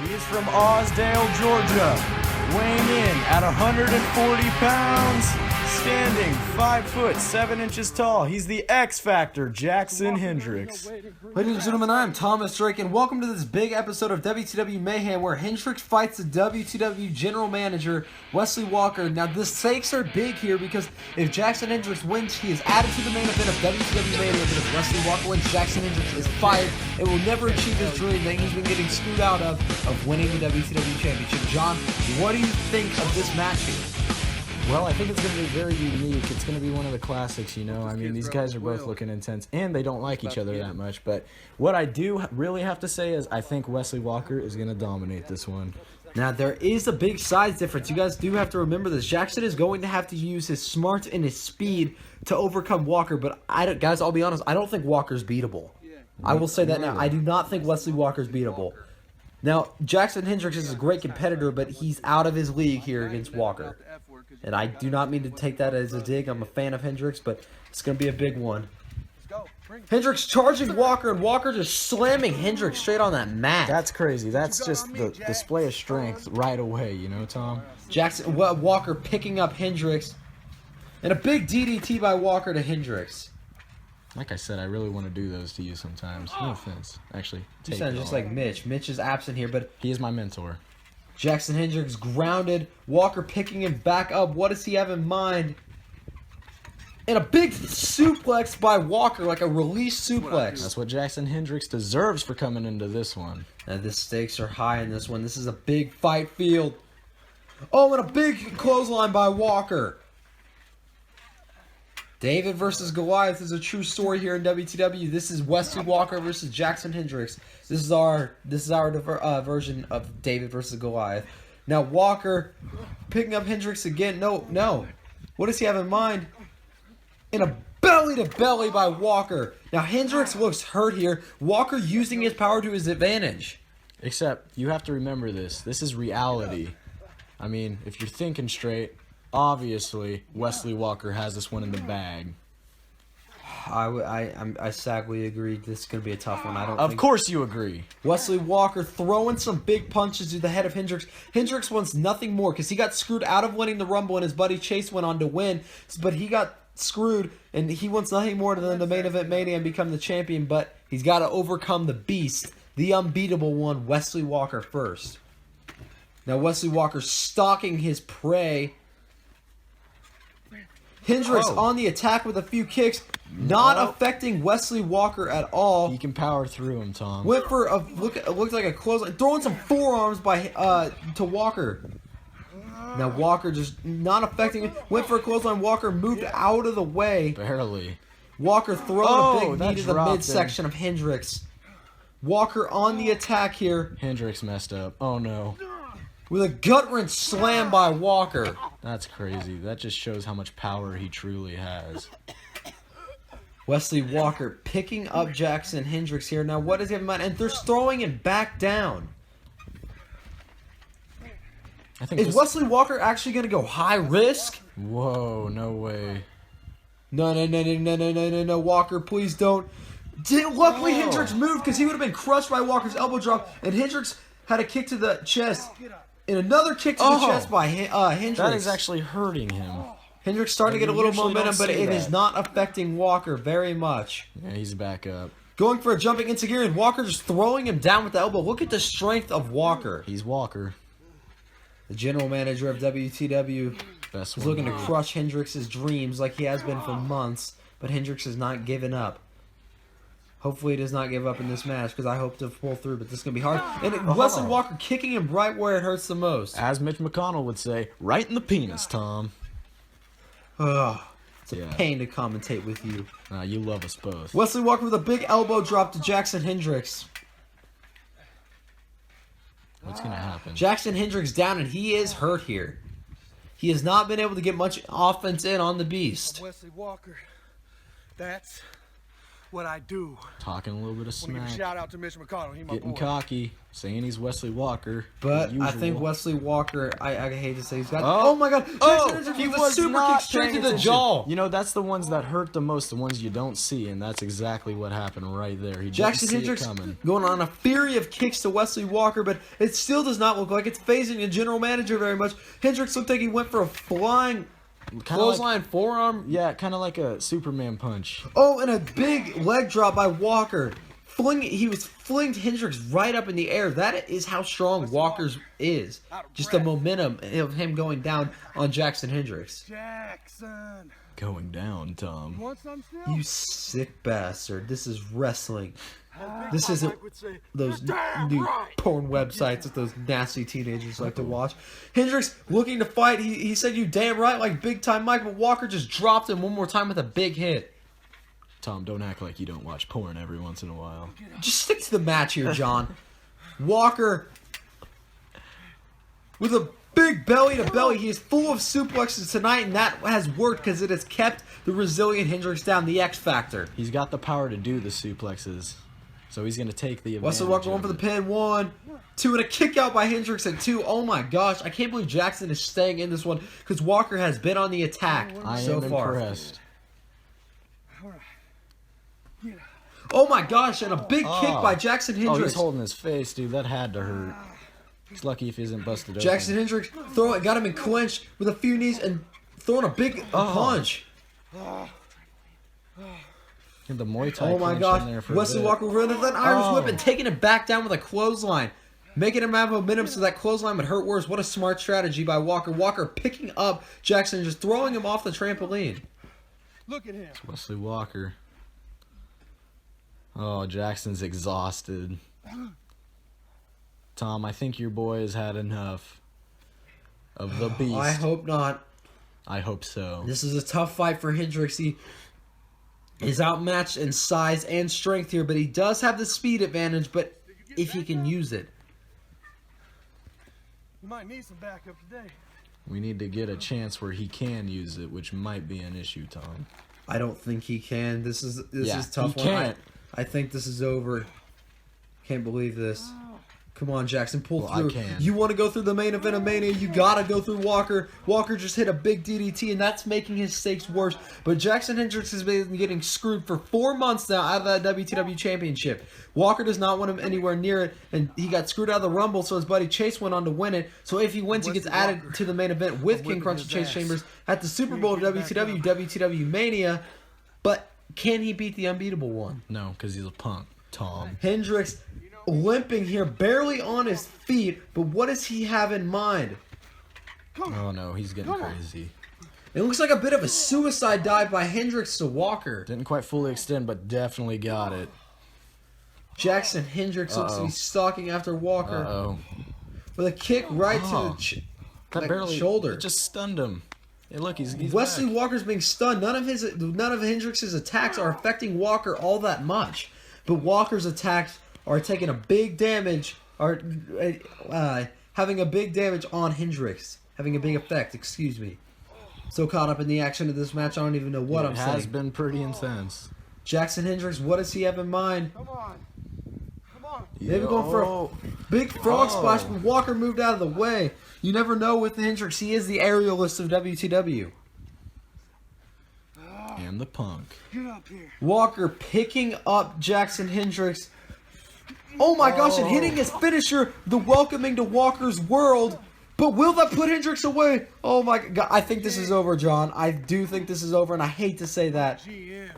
He is from Osdale, Georgia, weighing in at 140 pounds, standing 5 foot 7 inches tall. He's the X Factor, Jackson Hendricks. Ladies and gentlemen, I am Thomas Drake, and welcome to this big episode of WTW Mayhem, where Hendricks fights the WTW General Manager, Wesley Walker. Now, the stakes are big here because if Jackson Hendricks wins, he is added to the main event of WTW Mayhem. But if Wesley Walker wins, Jackson Hendricks is fired and will never achieve his dream that he's been getting screwed out of winning the WTW Championship. John, what do you think of this match here? Well, I think it's going to be very unique. It's going to be one of the classics, you know. I mean, these guys are both looking intense, and they don't like each other that much. But what I do really have to say is I think Wesley Walker is going to dominate this one. Now, there is a big size difference. You guys do have to remember this. Jackson is going to have to use his smarts and his speed to overcome Walker. But, guys, I'll be honest, I don't think Walker's beatable. I will say that now. I do not think Wesley Walker's beatable. Now, Jackson Hendricks is a great competitor, but he's out of his league here against Walker. And I do not mean to take that as a dig. I'm a fan of Hendricks, but it's going to be a big one. Hendricks charging Walker, and Walker just slamming Hendricks straight on that mat. That's crazy. That's just the display of strength right away, you know, Tom? Walker picking up Hendricks. And a big DDT by Walker to Hendricks. Like I said, I really want to do those to you sometimes. No offense. Actually, you sound just like Mitch. Mitch is absent here, but he is my mentor. Jackson Hendricks grounded. Walker picking him back up. What does he have in mind? And a big suplex by Walker, like a release suplex. That's what Jackson Hendricks deserves for coming into this one. And the stakes are high in this one. This is a big fight field. Oh, and a big clothesline by Walker. David versus Goliath is a true story here in WTW. This is Wesley Walker versus Jackson Hendricks. This is our version of David versus Goliath. Now Walker picking up Hendricks again. No. What does he have in mind? In a belly to belly by Walker. Now Hendricks looks hurt here. Walker using his power to his advantage. Except you have to remember this. This is reality. I mean, if you're thinking straight, obviously, Wesley Walker has this one in the bag. I sadly agree. This is going to be a tough one. Of course you agree. Wesley Walker throwing some big punches to the head of Hendricks. Hendricks wants nothing more because he got screwed out of winning the Rumble and his buddy Chase went on to win. But he got screwed and he wants nothing more than the main event Mania and become the champion. But he's got to overcome the beast, the unbeatable one, Wesley Walker first. Now Wesley Walker stalking his prey. Hendricks on the attack with a few kicks, not affecting Wesley Walker at all. He can power through him, Tom. Went for a looked like a clothesline, throwing some forearms to Walker. Now Walker just not affecting it. Went for a clothesline. Walker moved out of the way. Barely. Walker throwing a big knee to the dropped midsection of Hendricks. Walker on the attack here. Hendricks messed up. Oh no. With a gut-wrench slam by Walker. That's crazy. That just shows how much power he truly has. Wesley Walker picking up Jackson Hendricks here. Now, what does he have in mind? And they're throwing him back down. Is Wesley Walker actually going to go high risk? Whoa, no way. No. Walker, please don't. Luckily, Hendricks moved because he would have been crushed by Walker's elbow drop. And Hendricks had a kick to the chest. And another kick to the chest by Hendricks. That is actually hurting him. Hendricks starting to get a little momentum, but it is not affecting Walker very much. Yeah, he's back up. Going for a jumping enziguri, and Walker just throwing him down with the elbow. Look at the strength of Walker. He's Walker. The general manager of WTW is looking to crush Hendricks' dreams like he has been for months, but Hendricks has not given up. Hopefully he does not give up in this match because I hope to pull through, but this is going to be hard. And Wesley Walker kicking him right where it hurts the most. As Mitch McConnell would say, right in the penis, Tom. It's a pain to commentate with you. You love us both. Wesley Walker with a big elbow drop to Jackson Hendricks. What's going to happen? Jackson Hendricks down, and he is hurt here. He has not been able to get much offense in on the Beast. Wesley Walker, that's what I do. Talking a little bit of I want to give a smack. shout out to Mitch McConnell. He my Getting boy. cocky. Saying he's Wesley Walker. But the I think usual. Wesley Walker, I hate to say he's got. Oh. Oh my God! Oh, Jackson he with a was super not kick straight paying to the attention. jaw. You know, that's the ones that hurt the most, the ones you don't see, and that's exactly what happened right there. He Jackson didn't see it Hendricks coming. going on a fury of kicks to Wesley Walker, but it still does not look like it's phasing the general manager very much. Hendricks looked like he went for a flying Kinda clothesline forearm. Yeah, kind of like a Superman punch. Oh, and a big leg drop by Walker. He was flinged Hendricks right up in the air. That is how strong Walker's is. Just the momentum of him going down on Jackson Hendricks. Jackson. Going down, Tom. Want some still? You sick bastard. This is wrestling. This isn't Mike would say, those "You're damn new right." porn websites that those nasty teenagers like to watch. Hendricks looking to fight. He said, "You damn right," like big time Mike, but Walker just dropped him one more time with a big hit. Tom, don't act like you don't watch porn every once in a while. Just stick to the match here, John. Walker with a big belly to belly. He is full of suplexes tonight, and that has worked because it has kept the resilient Hendricks down, the X Factor. He's got the power to do the suplexes, so he's going to take the advantage. Wesley Walker going for the pin. 1, 2, and a kick out by Hendricks at 2. Oh my gosh, I can't believe Jackson is staying in this one because Walker has been on the attack I so am far. impressed. Oh my gosh, and a big kick by Jackson Oh, Hendricks. he's holding his face, dude. That had to hurt. He's lucky if he isn't busted open. Jackson Hendricks got him in clinch with a few knees and throwing a big punch. Had the Muay Thai Oh my clinch in there gosh, for a Wesley bit. Walker running that Irish Oh. whip and taking it back down with a clothesline. Making him have momentum so that clothesline would hurt worse. What a smart strategy by Walker. Walker picking up Jackson and just throwing him off the trampoline. Look at him. Wesley Walker. Oh, Jackson's exhausted. Tom, I think your boy has had enough of the beast. I hope not. I hope so. This is a tough fight for Hendricks. He is outmatched in size and strength here, but he does have the speed advantage, but if he can use it. You might need some backup today. We need to get a chance where he can use it, which might be an issue, Tom. I don't think he can. This is Yeah, tough he one. can't. I think this is over. Can't believe this. Come on, Jackson, pull Well, I through. can. You want to go through the main event of Mania, you gotta go through Walker. Walker just hit a big DDT, and that's making his stakes worse. But Jackson Hendricks has been getting screwed for 4 months now out of that WTW Championship. Walker does not want him anywhere near it, and he got screwed out of the Rumble, so his buddy Chase went on to win it. So if he wins, he gets added to the main event with King Crunch and Chase Chambers at the Super Bowl of WTW Mania. But can he beat the unbeatable one? No, because he's a punk, Tom. Hendricks limping here, barely on his feet, but what does he have in mind? Oh no, he's getting crazy. It looks like a bit of a suicide dive by Hendricks to Walker. Didn't quite fully extend, but definitely got it. Jackson Hendricks looks to be stalking after Walker Uh-oh. with a kick right Oh. to the That barely shoulder. It just stunned him. Hey, look, he's Wesley back. Walker's being stunned. None of Hendricks' attacks are affecting Walker all that much, but Walker's attacks are taking a big damage, are having a big damage on Hendricks, having a big effect. Excuse me. So caught up in the action of this match, I don't even know what I'm It has saying. been pretty intense. Jackson Hendricks, what does he have in mind? Come on. Come on. Maybe going for a big frog splash, but Walker moved out of the way. You never know with Hendricks. He is the aerialist of WTW. And the punk. Get up here. Walker picking up Jackson Hendricks. Oh my gosh, and hitting his finisher, the welcoming to Walker's world. But will that put Hendricks away? Oh my God, I think this is over, John. I do think this is over, and I hate to say that. GM.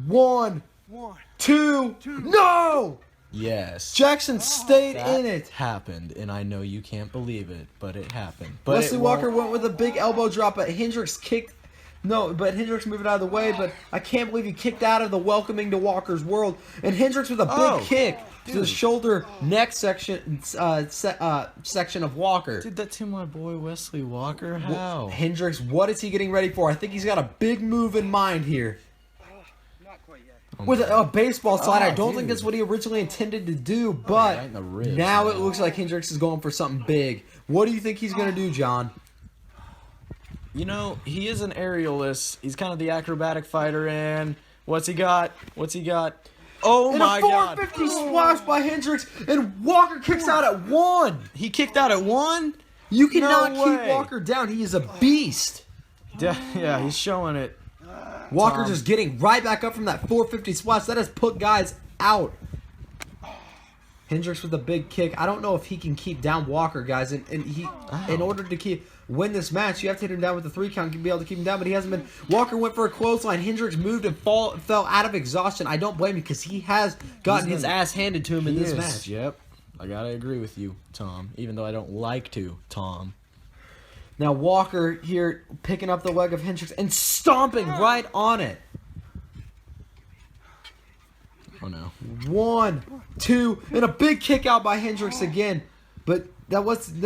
1, 1. 2, no! Yes. Jackson stayed That in it. happened, and I know you can't believe it, but it happened. But Wesley it Walker won't- went with a big elbow drop, but Hendricks kicked. No, but Hendricks moved out of the way, but I can't believe he kicked out of the welcoming to Walker's world. And Hendricks with a big Oh, kick to the dude. shoulder neck section section of Walker. did that to my boy Wesley Walker. How? Hendricks, what is he getting ready for? I think he's got a big move in mind here. Not quite yet. With a baseball slide, I don't dude. think that's what he originally intended to do, right but in the ribs, now it man. looks like Hendricks is going for something big. What do you think he's going to do, John? You know, he is an aerialist. He's kind of the acrobatic fighter, and What's he got? What's he got? Oh And my a God! 450 splash by Hendricks, and Walker kicks out at 1. He kicked out at 1. You cannot No keep way. Walker down. He is a beast. Yeah, he's showing it. Walker Tom. just getting right back up from that 450 splash. That has put guys out. Hendricks with a big kick. I don't know if he can keep down Walker, guys. And he, in order to win this match, you have to hit him down with the 3 count to be able to keep him down. But he hasn't been. Walker went for a clothesline. Hendricks moved and fell out of exhaustion. I don't blame him because he has gotten his ass handed to him in this match. Yep. I gotta agree with you, Tom. Even though I don't like to, Tom. Now Walker here picking up the leg of Hendricks and stomping right on it. Oh no. 1, 2, and a big kick out by Hendricks again. But that wasn't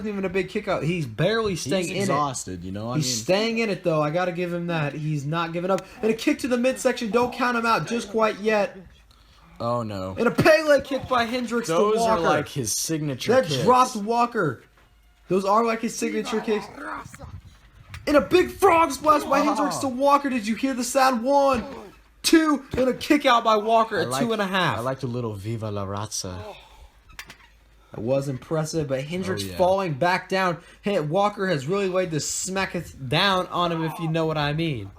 even a big kick out. He's barely staying He's in it. exhausted, you know. He's staying in it though. I gotta give him that. He's not giving up. And a kick to the midsection. Don't count him out just quite yet. Oh no. And a Pele kick by Hendricks Those to Walker. are like his signature that kicks. dropped Walker. Those are like his signature kicks. And a big frog splash by Hendricks to Walker. Did you hear the sound? 1, 2, and a kick out by Walker at 2.5. I liked a little Viva la Razza. That was impressive, but Hendricks Oh, yeah. falling back down. Hey, Walker has really laid the smack it down on him, if you know what I mean.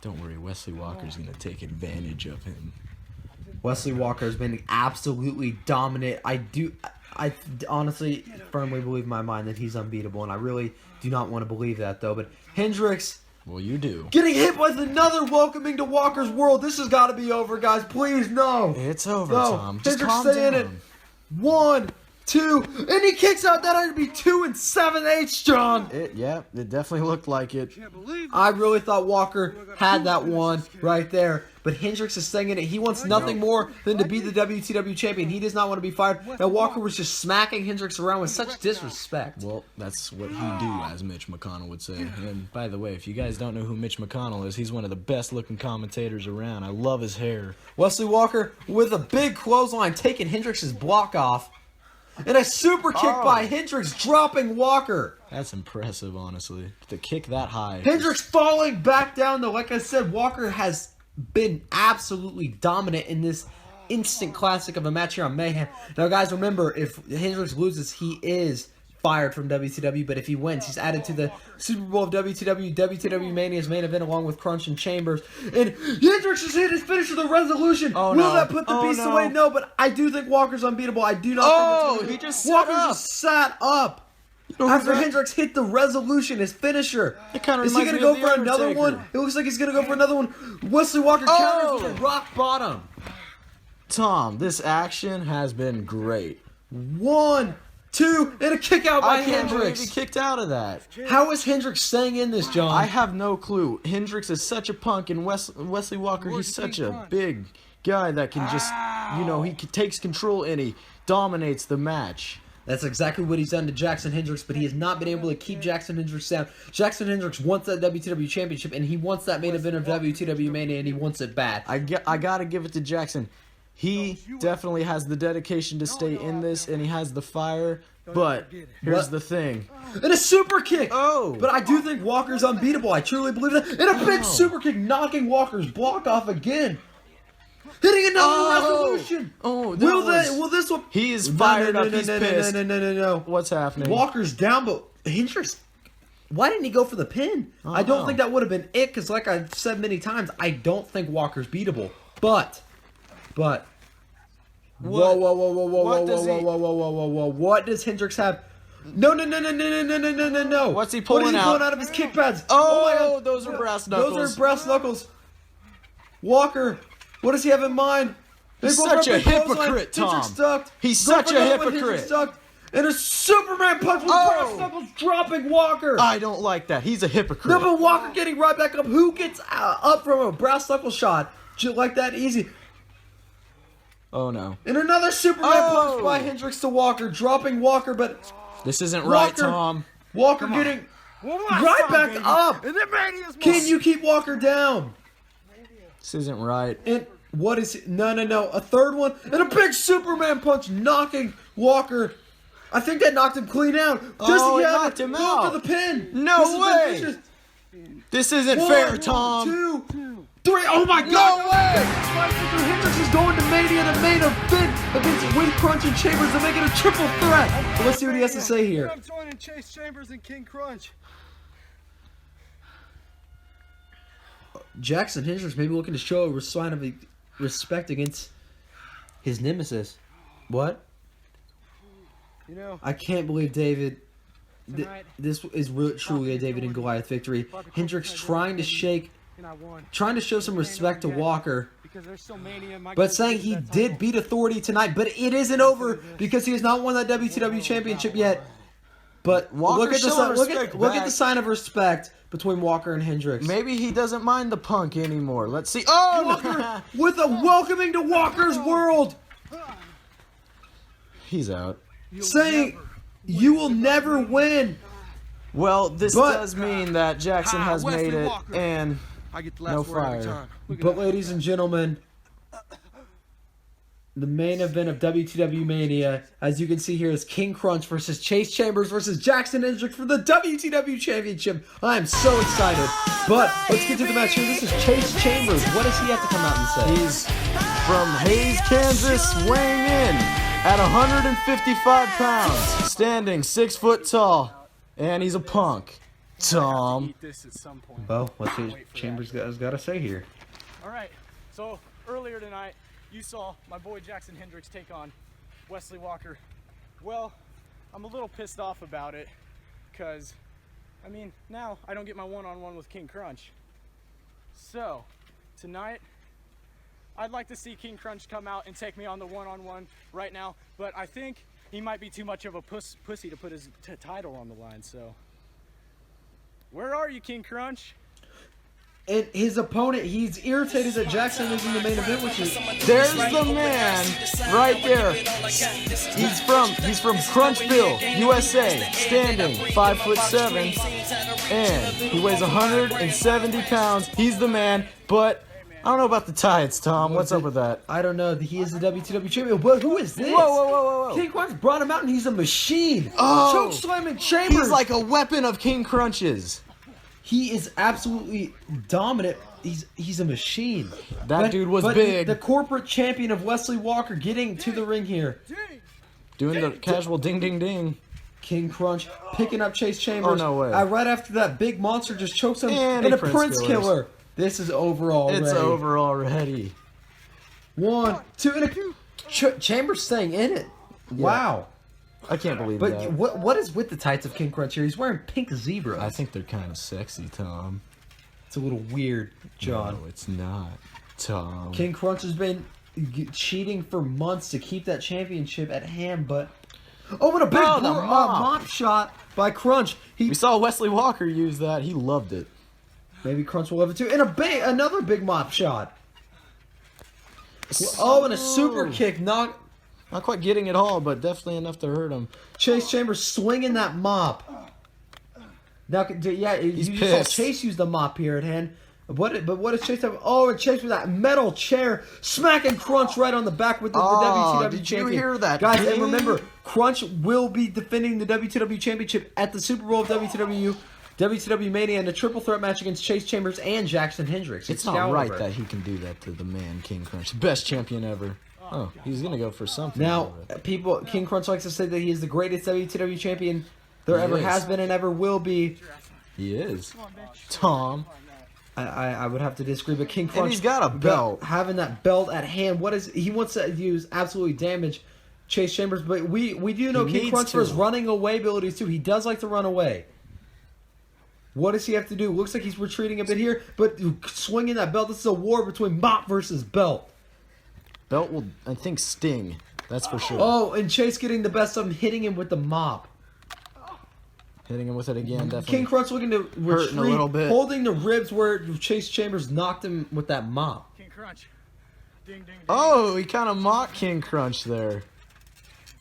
Don't worry, Wesley Walker's gonna take advantage of him. Wesley Walker has been absolutely dominant. I honestly firmly believe in my mind that he's unbeatable, and I really do not want to believe that, though. But Hendricks Well, you do. getting hit with another welcoming to Walker's world. This has got to be over, guys. Please, no. It's over, No. Tom. Just Hendricks calm stay in it. down. 1, 2, and he kicks out. That ought to be 2 7/8, John. It definitely looked like it. Can't believe it. I really thought Walker had that one right there. But Hendricks is staying in it. He wants nothing more than to be the WTW champion. He does not want to be fired. Now Walker was just smacking Hendricks around with such disrespect. Well, that's what he do, as Mitch McConnell would say. And by the way, if you guys don't know who Mitch McConnell is, he's one of the best looking commentators around. I love his hair. Wesley Walker with a big clothesline taking Hendricks' block off. And a super kick by Hendricks dropping Walker. That's impressive, honestly. To kick that high. Hendricks falling back down though. Like I said, Walker has been absolutely dominant in this instant classic of a match here on Mayhem. Now guys, remember, if Hendricks loses, he is fired from WCW, but if he wins, he's added to the Super Bowl of WCW Mania's main event along with Crunch and Chambers. And Hendricks has hit his finish with a resolution. Oh, Will no. that put the Oh, beast no. away? No, but I do think Walker's unbeatable. I do not Oh, think he it's just sat Walker up. just sat up. After Hendricks hit the resolution, his finisher. It kinda Is he reminds going to me go of for The another Undertaker. one? It looks like he's going to go for another one. Wesley Walker counters with a rock bottom. Tom, this action has been great. 1, 2, and a kick out by I can't believe he Hendricks. kicked out of that. How is Hendricks staying in this, John? I have no clue. Hendricks is such a punk, and Wesley Walker, he's such a big guy that can just, he takes control and he dominates the match. That's exactly what he's done to Jackson Hendricks, but he has not been able to keep Jackson Hendricks down. Jackson Hendricks wants that WTW championship, and he wants that main event of WTW Mania, and he wants it bad. I gotta give it to Jackson. He definitely has the dedication to stay in this, and he has the fire. But here's the thing. And a super kick! Oh. But I do think Walker's unbeatable. I truly believe that. And a big super kick knocking Walker's block off again. Hitting another resolution! Oh, Will this one... He is fired up. He's no, pissed. No. What's happening? Walker's down, but Hendricks... Why didn't he go for the pin? I don't think that would have been it, because like I've said many times, I don't think Walker's beatable. But... Whoa. What does Hendricks have? No. What's he What pulling is he out? pulling out of his kick pads? Oh, my God. those are brass knuckles. Those are brass knuckles. Walker, what does he have in mind? He's They go such for a clothesline. hypocrite, Hendricks Tom. ducked. He's Go such for a another one. hypocrite. Hendricks ducked. And a Superman punch with brass knuckles dropping Walker. I don't like that. He's a hypocrite. No, but Walker getting right back up. Who gets up from a brass knuckle shot like that easy? Oh no. And another Superman punch by Hendricks to Walker, dropping Walker, but This isn't right, Walker- Tom. Walker getting One last right time, back baby. up. And then Mania's Can you keep Walker down? This isn't right. And what is it? No. A third one and a big Superman punch knocking Walker. I think that knocked him clean out. Does Oh, he it have knocked him Go out. for the pin. No This has been way. vicious. This isn't fair, Tom. 2, 3. Oh my God! Hendricks is going to Mania, the main event against with Crunch and Chambers to make it a triple threat. But let's see what he has to say here. I'm joining Chase Chambers and King Crunch. Jackson Hendricks maybe looking to show a sign of respect against his nemesis. What? You know, I can't believe David. tonight, This is really, truly a David and Goliath victory. Hendricks trying to and I won. trying to show some respect to Walker, Because there's so many in my but saying he did beat Authority tonight. But it isn't over because he has not won that WCW championship yet. But Walker's look at the showing look respect at back. the sign of respect between Walker and Hendricks. Maybe he doesn't mind the Punk anymore. Let's see. Oh, Walker with a welcoming to Walker's world, he's out. saying you will never win. Well, this But- does mean that Jackson has Wesley made it, Walker. and I get the No last word every fire. time. Look at But that. ladies and gentlemen, the main event of WTW Mania, as you can see here, is King Crunch versus Chase Chambers versus Jackson Hendricks for the WTW Championship. I am so excited. But let's get to the match here. This is Chase Chambers. What does he have to come out and say? he's from Hayes, Kansas, weighing in at 155 pounds, standing 6 foot tall, and he's a punk. Tom. Eat this at some point. Well, what's Chambers has got to say here? All right. So earlier tonight, you saw my boy Jackson Hendricks take on Wesley Walker. Well, I'm a little pissed off about it because, I mean, now I don't get my one-on-one with King Crunch. So tonight, I'd like to see King Crunch come out and take me on the one-on-one right now, but I think he might be too much of a pussy to put his title on the line. So, where are you, King Crunch? And his opponent, he's irritated that Jackson is in the main event with you. There's the man right there. He's from Crunchville, USA, standing 5'7", and he weighs 170 pounds. He's the man, but I don't know about the tights, Tom. What's up with that? I don't know. He is the WTW champion. But who is this? Whoa, whoa, whoa, whoa, whoa. King Crunch brought him out and he's a machine. Oh. Choke slamming Chambers. He's like a weapon of King Crunches. He is absolutely dominant. He's a machine. That dude was but big. The corporate champion of Wesley Walker getting to the ring here. Doing the casual ding, ding, ding. King Crunch picking up Chase Chambers. Oh, no way. Right after that, big monster just chokes him And and he a Prince Prince Killer. This is over already. It's over already. 1, 2, and a Chambers staying in it. Wow. I can't believe But that. what is with the tights of King Crunch here? He's wearing pink zebras. I think they're kind of sexy, Tom. It's a little weird, John. No, it's not, Tom. King Crunch has been cheating for months to keep that championship at hand, but and a big Oh, the mop shot by Crunch. We saw Wesley Walker use that. He loved it. Maybe Crunch will have it too. And another big mop shot. And a super kick knocked Not quite getting it all, but definitely enough to hurt him. Chase Chambers swinging that mop. Now, yeah, He's you just saw pissed. Chase use the mop here at hand. What does Chase have? Oh, and Chase with that metal chair, smacking Crunch right on the back with the WCW did you champion. hear that, Guys, and ding? remember, Crunch will be defending the WCW championship at the Super Bowl of WCW Mania in a triple threat match against Chase Chambers and Jackson Hendricks. It's not right that he can do that to the man, King Crunch. Best champion ever. Oh, he's going to go for something. Now, out of it. King Crunch likes to say that he is the greatest WCW champion there He ever is. has been and ever will be. He is. Tom. I would have to disagree, but King Crunch he's got a belt. having that belt at hand. He wants to use absolutely damage Chase Chambers, but we do know He King needs Crunch for his to. running away abilities too. He does like to run away. What does he have to do? Looks like he's retreating a bit here, but swinging that belt. This is a war between Mop versus Belt. Belt will, I think, sting. That's for sure. Oh, and Chase getting the best of him, hitting him with the mop. Hitting him with it again, definitely. King Crunch looking to retreat, Hurting a little bit. holding the ribs where Chase Chambers knocked him with that mop. King Crunch. Ding, ding, ding. Oh, he kind of mocked King Crunch there.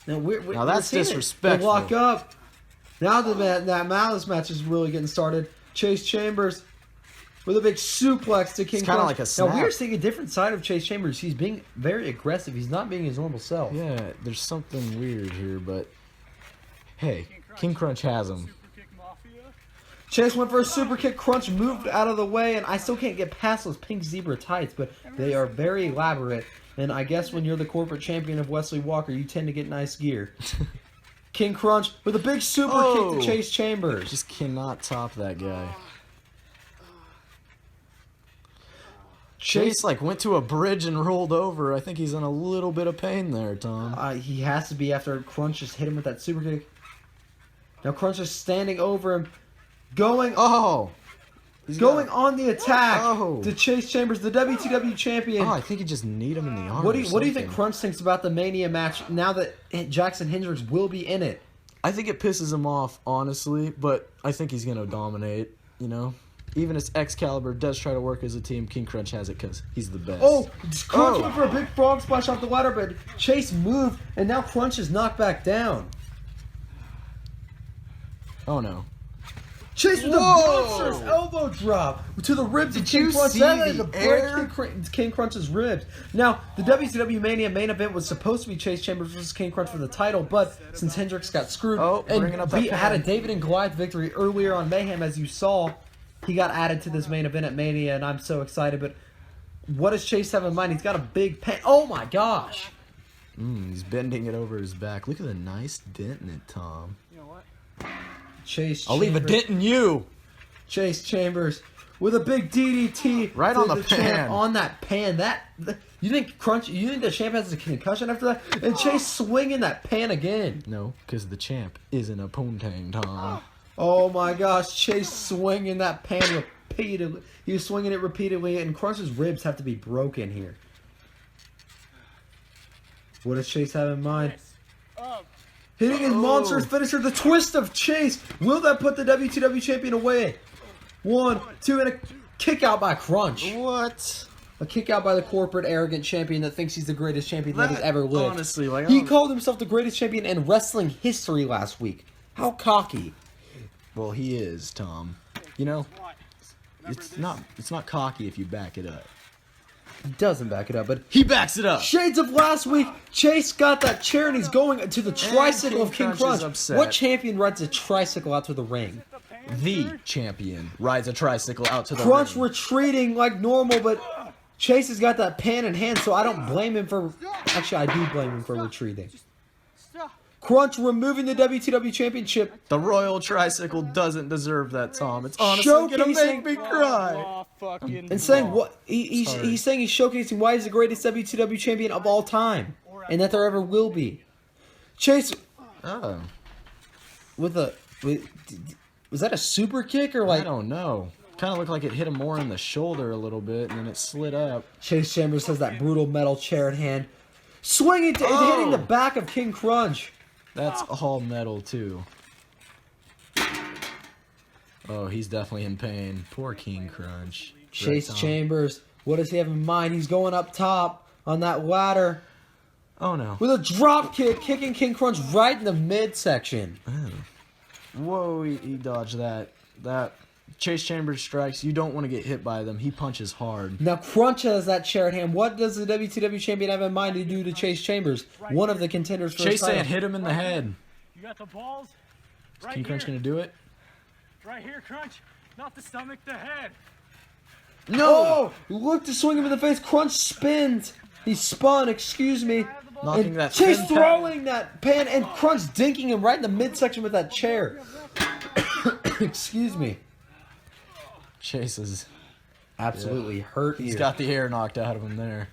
Now, Now that's seeing it. disrespectful. They lock up. Now that Malice match is really getting started. Chase Chambers with a big suplex to King It's kinda Crunch. like a Now snap. we're seeing a different side of Chase Chambers. He's being very aggressive. He's not being his normal self. Yeah, there's something weird here, but hey, King Crunch has him. Super kick mafia. Chase went for a super kick. Crunch moved out of the way, and I still can't get past those pink zebra tights, but they are very elaborate. And I guess when you're the corporate champion of Wesley Walker, you tend to get nice gear. King Crunch with a big super kick to Chase Chambers. Just cannot top that guy. Chase like went to a bridge and rolled over. I think he's in a little bit of pain there, Tom. He has to be after Crunch just hit him with that super kick. Now Crunch is standing over him, going on the attack to Chase Chambers, the WTW champion. I think he just kneed him in the arm. What do you think Crunch thinks about the Mania match now that Jackson Hendricks will be in it? I think it pisses him off, honestly, but I think he's gonna dominate. You know, even if Excalibur does try to work as a team, King Crunch has it because he's the best. Crunch went for a big frog splash off the ladder, but Chase moved, and now Crunch is knocked back down. Oh no. Chase with a monster's elbow drop to the ribs of King Crunch. That is a break King Crunch's ribs. Now, the WCW Mania main event was supposed to be Chase Chambers versus King Crunch for the title, but since Hendricks got screwed had a David and Goliath victory earlier on Mayhem, as you saw, he got added to this main event at Mania, and I'm so excited. But what does Chase have in mind? He's got a big pen. Oh my gosh! He's bending it over his back. Look at the nice dent in it, Tom. You know what? I'll leave a dent in you. Chase Chambers with a big DDT right on the pan. On that pan. You think the champ has a concussion after that? And Chase swinging that pan again. No, because the champ isn't a poontang, Tom. Oh my gosh, Chase swinging that pan repeatedly. He was swinging it repeatedly, and Crunch's ribs have to be broken here. What does Chase have in mind? Hitting his monstrous finisher, the twist of Chase. Will that put the WTW champion away? 1, 2, and a kick out by Crunch. What? A kick out by the corporate arrogant champion that thinks he's the greatest champion that has ever lived. Honestly, he called himself the greatest champion in wrestling history last week. How cocky. Well, he is, Tom. You know, it's not cocky if you back it up. He doesn't back it up, but he backs it up. Shades of last week, Chase got that chair and he's going to the tricycle of King Crunch. What champion rides a tricycle out to the ring? The champion rides a tricycle out to the Crunch ring. retreating like normal, but Chase has got that pan in hand, so I don't blame him for... Actually, I do blame him for retreating. Crunch removing the WTW championship. The Royal Tricycle doesn't deserve that, Tom. It's honestly gonna make me cry. And saying what he's saying he's showcasing why he's the greatest WTW champion of all time, and that there ever will be. Chase. Was that a super kick or like? I don't know. Kind of looked like it hit him more in the shoulder a little bit, and then it slid up. Chase Chambers has that brutal metal chair in hand, swinging to hitting the back of King Crunch. That's all metal, too. Oh, he's definitely in pain. Poor King Crunch. Chase Chambers, what does he have in mind? He's going up top on that ladder. Oh, no. With a drop kick, kicking King Crunch right in the midsection. Oh. Whoa, he dodged that. Chase Chambers strikes. You don't want to get hit by them. He punches hard. Now Crunch has that chair at hand. What does the WTW champion have in mind to do to Chase Chambers? One of the contenders for Chase saying hit him in the head. You got the balls. Is King Crunch going to do it? Right here, Crunch. Not the stomach, the head. No! Look to swing him in the face. Crunch spins. He spun, excuse me. Knocking that Chase pan. throwing that pan and Crunch dinking him right in the midsection with that chair. Excuse me. Chase is absolutely hurt. He's got the air knocked out of him there.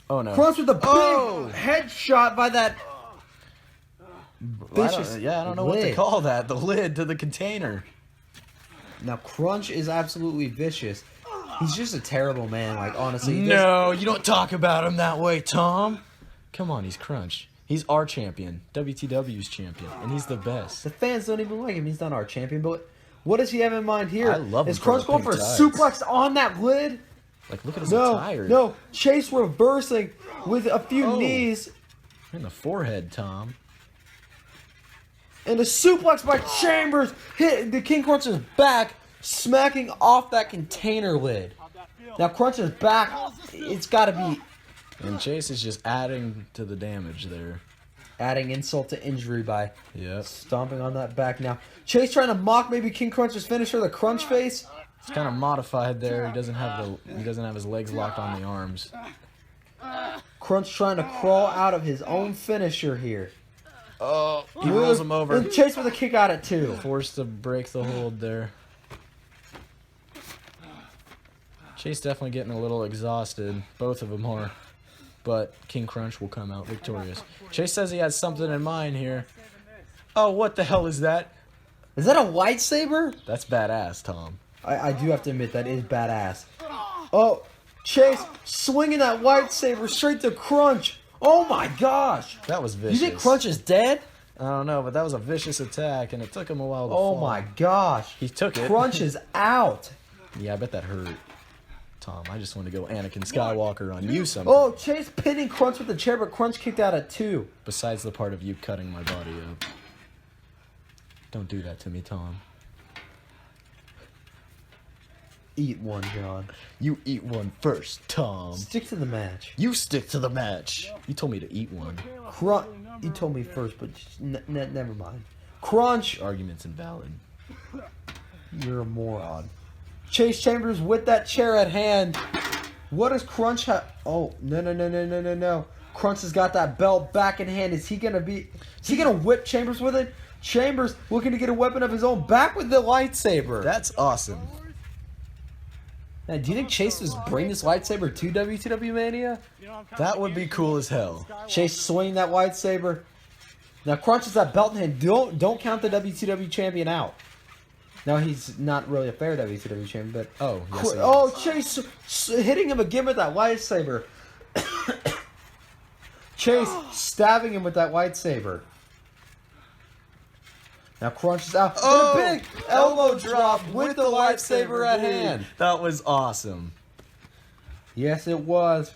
Oh no. Crunch with a big headshot by that vicious I don't know what to call that. The lid to the container. Now Crunch is absolutely vicious. He's just a terrible man, like honestly. No, you don't talk about him that way, Tom. Come on, he's Crunch. He's our champion, WTW's champion, and he's the best. The fans don't even like him. He's not our champion, but what does he have in mind here? I love him. Is Crunch going for a suplex on that lid? Like, look at his attire. No, Chase reversing with a few knees. In the forehead, Tom. And a suplex by Chambers hit the King Crunch's back, smacking off that container lid. Now Crunch's back, it's got to be... And Chase is just adding to the damage there. adding insult to injury by Yep. stomping on that back. Now Chase trying to mock maybe King Crunch's finisher, the crunch face. It's kind of modified there. He doesn't have his legs locked on the arms. Crunch trying to crawl out of his own finisher here. Oh, he rolls him over. And Chase with a kick out at 2. Forced to break the hold there. Chase definitely getting a little exhausted. Both of them are. But King Crunch will come out victorious. Chase says he has something in mind here. Oh, what the hell is that? Is that a lightsaber? That's badass, Tom. I do have to admit that is badass. Oh, Chase swinging that lightsaber straight to Crunch. Oh my gosh. That was You vicious. think Crunch is dead? I don't know, but that was a vicious attack, and it took him a while to Oh fall. my gosh. He took it. Crunch is out. Yeah, I bet that hurt. Tom, I just want to go Anakin Skywalker on you somehow. Oh, Chase pinning Crunch with the chair, but Crunch kicked out at 2. Besides the part of you cutting my body up. Don't do that to me, Tom. Eat one, John. You eat one first, Tom. Stick to the match. You stick to the match. You told me to eat one. Crunch. You told me first, but never mind. Crunch. Argument's invalid. You're a moron. Chase Chambers with that chair at hand. What does Crunch have? Oh, no. Crunch has got that belt back in hand. Is he going to whip Chambers with it? Chambers looking to get a weapon of his own back with the lightsaber. That's awesome. Now, do you think Chase was bring this lightsaber to WCW Mania? That would be cool as hell. Chase swinging that lightsaber. Now Crunch has that belt in hand. Don't count the WCW champion out. Now he's not really a fair WCW champion, but Oh, yes, he is. oh, Chase hitting him again with that lightsaber. Chase stabbing him with that lightsaber. Now Crunch is out. Oh, And a big elbow drop with the lightsaber at hand. That was awesome. Yes, it was.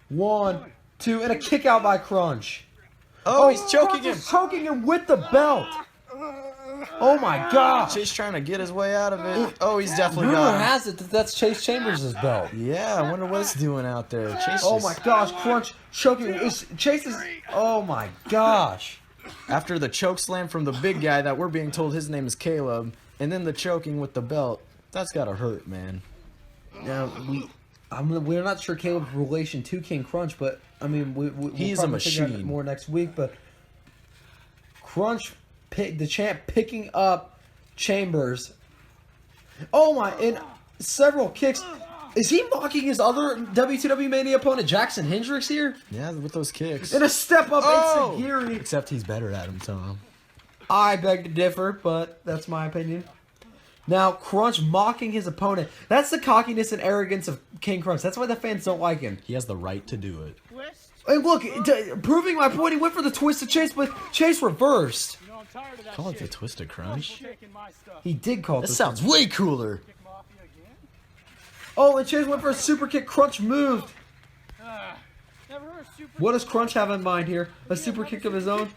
1, 2, and a kick out by Crunch. Oh, he's choking Crunch him. is choking him with the belt. Oh my gosh. Chase trying to get his way out of it. Oh, he's definitely Rumor got him. has it that that's Chase Chambers' belt. Yeah, I wonder what it's doing out there. Chase Oh just- my gosh, Crunch choking. Chase is. Oh my gosh. After the choke slam from the big guy that we're being told his name is Caleb, and then the choking with the belt, that's gotta hurt, man. Now we're not sure Caleb's relation to King Crunch, but I mean we'll He's a probably figure out machine. more next week. But Crunch, the champ, picking up Chambers. Oh my! And several kicks. Is he mocking his other WCW Mania opponent, Jackson Hendricks, here? Yeah, with those kicks. And a step up Oh! Enziguri. Except he's better at him, Tom. I beg to differ, but that's my opinion. Now, Crunch mocking his opponent. That's the cockiness and arrogance of King Crunch. That's why the fans don't like him. He has the right to do it. And look, proving my point, he went for the twisted Chase, but Chase reversed. You know, I'm tired of that Call it shit. the Twisted Crunch. Taking my stuff. He did call it That the sounds way cooler. Kick Mafia again? Oh, and Chase went for a super kick. Crunch moved. Never heard of super. What does Crunch have in mind here? A super kick of his own?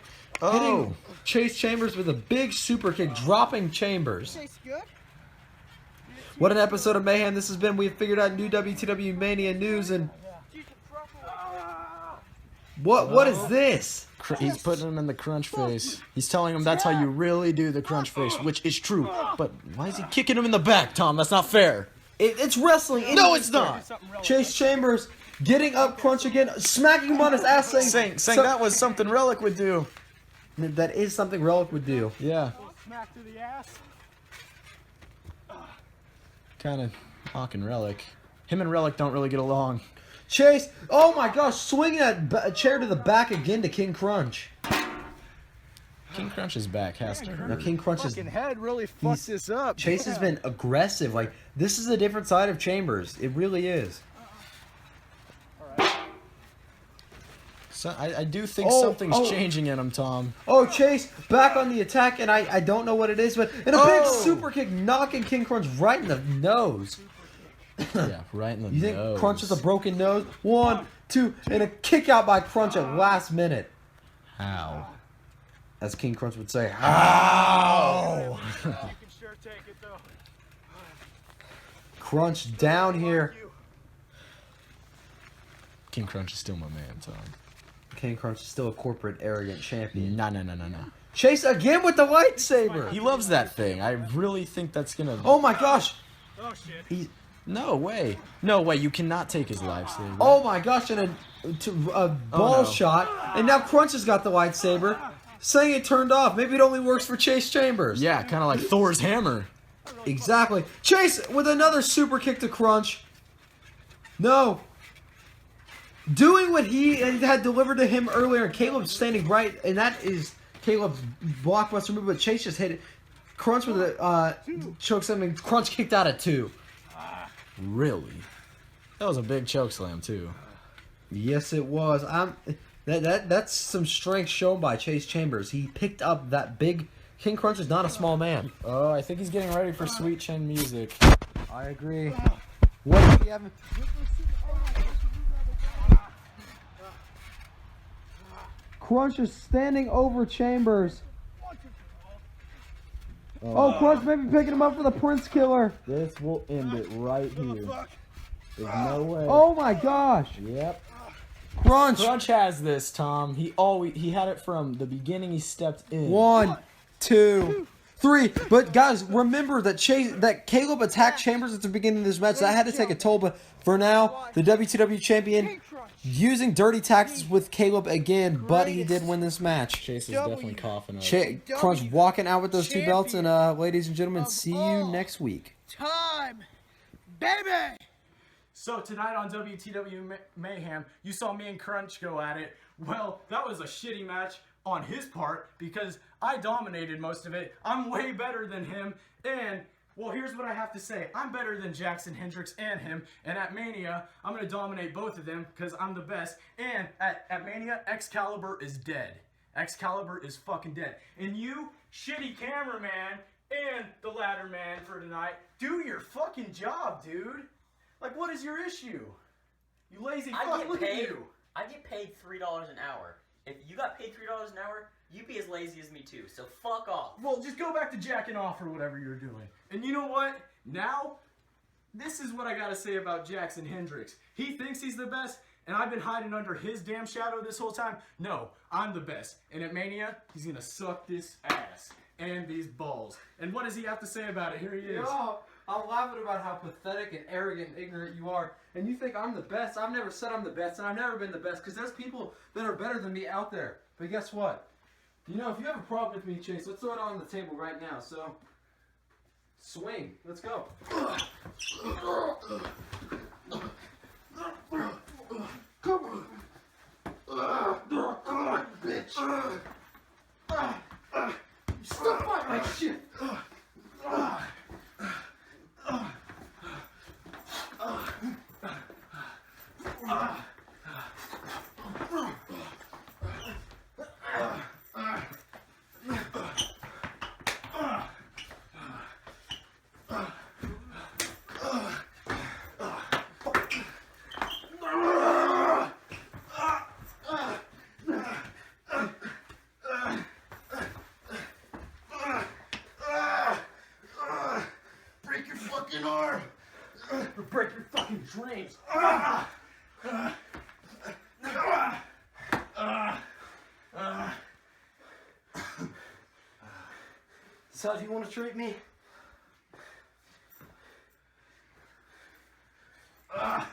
Oh, Hitting Chase Chambers with a big super kick, dropping Chambers. Tastes good. What an episode of Mayhem this has been. We've figured out new WTW Mania news, and what is this? he's putting him in the crunch face. He's telling him that's how you really do the crunch face, which is true. But why is he kicking him in the back, Tom? That's not fair. It's wrestling. No, it's not. Chase Chambers getting up Crunch again, smacking him on his ass, saying Saying that was something Relic would do. that is something Relic would do. Yeah, Smack to the ass. kind of mocking Relic. Him and Relic don't really get along. Chase, oh my gosh, swinging that chair to the back again to King Crunch. King Crunch's back has to Now hurt. King Crunch is. Fucking head really fucked this up. Chase has been aggressive. Like, this is a different side of Chambers. It really is. So, I do think Oh, something's oh. changing in him, Tom. Oh, Chase back on the attack, and I don't know what it is, but and a big Oh. super kick knocking King Crunch right in the nose. Yeah, right in the You think nose. Crunch has a broken nose? 1, 2, and a kick out by Crunch at last minute. How? As King Crunch would say, "Ow!" You can sure take it though. Crunch down here. King Crunch is still my man, Tom. King Crunch is still a corporate, arrogant champion. No. Chase again with the lightsaber. He loves that thing. I really think that's gonna. Oh my gosh. Oh shit. No way. No way. You cannot take his lightsaber. Oh my gosh, and a ball no. shot. And now Crunch has got the lightsaber, saying it turned off. Maybe it only works for Chase Chambers. Yeah, kind of like Thor's hammer. Exactly. Chase with another super kick to Crunch. No. Doing what he had delivered to him earlier, and Caleb standing right, and that is Caleb's blockbuster move, but Chase just hit it. Crunch with a choke slam, and Crunch kicked out at 2. Really? That was a big choke slam too. Yes, it was. That's some strength shown by Chase Chambers. He picked up that big. King Crunch is not a small man. Oh, I think he's getting ready for Sweet Chin music. I agree. What if he haven't? Crunch is standing over Chambers. Oh, Crunch may be picking him up for the Prince Killer. This will end it right here. There's no way. Oh my gosh. Yep. Crunch. Crunch has this, Tom. He had it from the beginning he stepped in. 1, 2, 3. But guys, remember that Caleb attacked Chambers at the beginning of this match. That had to take a toll. But for now, the WTW champion using dirty tactics with Caleb again. But he did win this match. Chase is definitely coughing up. Crunch walking out with those 2 belts. And ladies and gentlemen, see you next week. Time, baby. So tonight on WTW Mayhem, you saw me and Crunch go at it. Well, that was a shitty match on his part because I dominated most of it. I'm way better than him, and well, here's what I have to say. I'm better than Jackson Hendricks and him, and at Mania, I'm going to dominate both of them because I'm the best. And at Mania, Excalibur is dead. Excalibur is fucking dead. And you, shitty cameraman, and the ladder man for tonight, do your fucking job, dude. Like, what is your issue? You lazy fuck, look at you. I get paid $3 an hour. If you got paid $3 an hour, you'd be as lazy as me too, so fuck off. Well, just go back to jacking off or whatever you're doing. And you know what? Now, this is what I gotta say about Jackson Hendricks. He thinks he's the best, and I've been hiding under his damn shadow this whole time. No, I'm the best. And at Mania, he's gonna suck this ass and these balls. And what does he have to say about it? Here he is. I'm laughing about how pathetic and arrogant and ignorant you are. And you think I'm the best. I've never said I'm the best, and I've never been the best, because there's people that are better than me out there. But guess what? You know, if you have a problem with me, Chase, let's throw it on the table right now. So, swing. Let's go. Come on, bitch. You still fight like shit. Break your fucking arm! Or break your fucking dreams. So, do you want to treat me? Ah!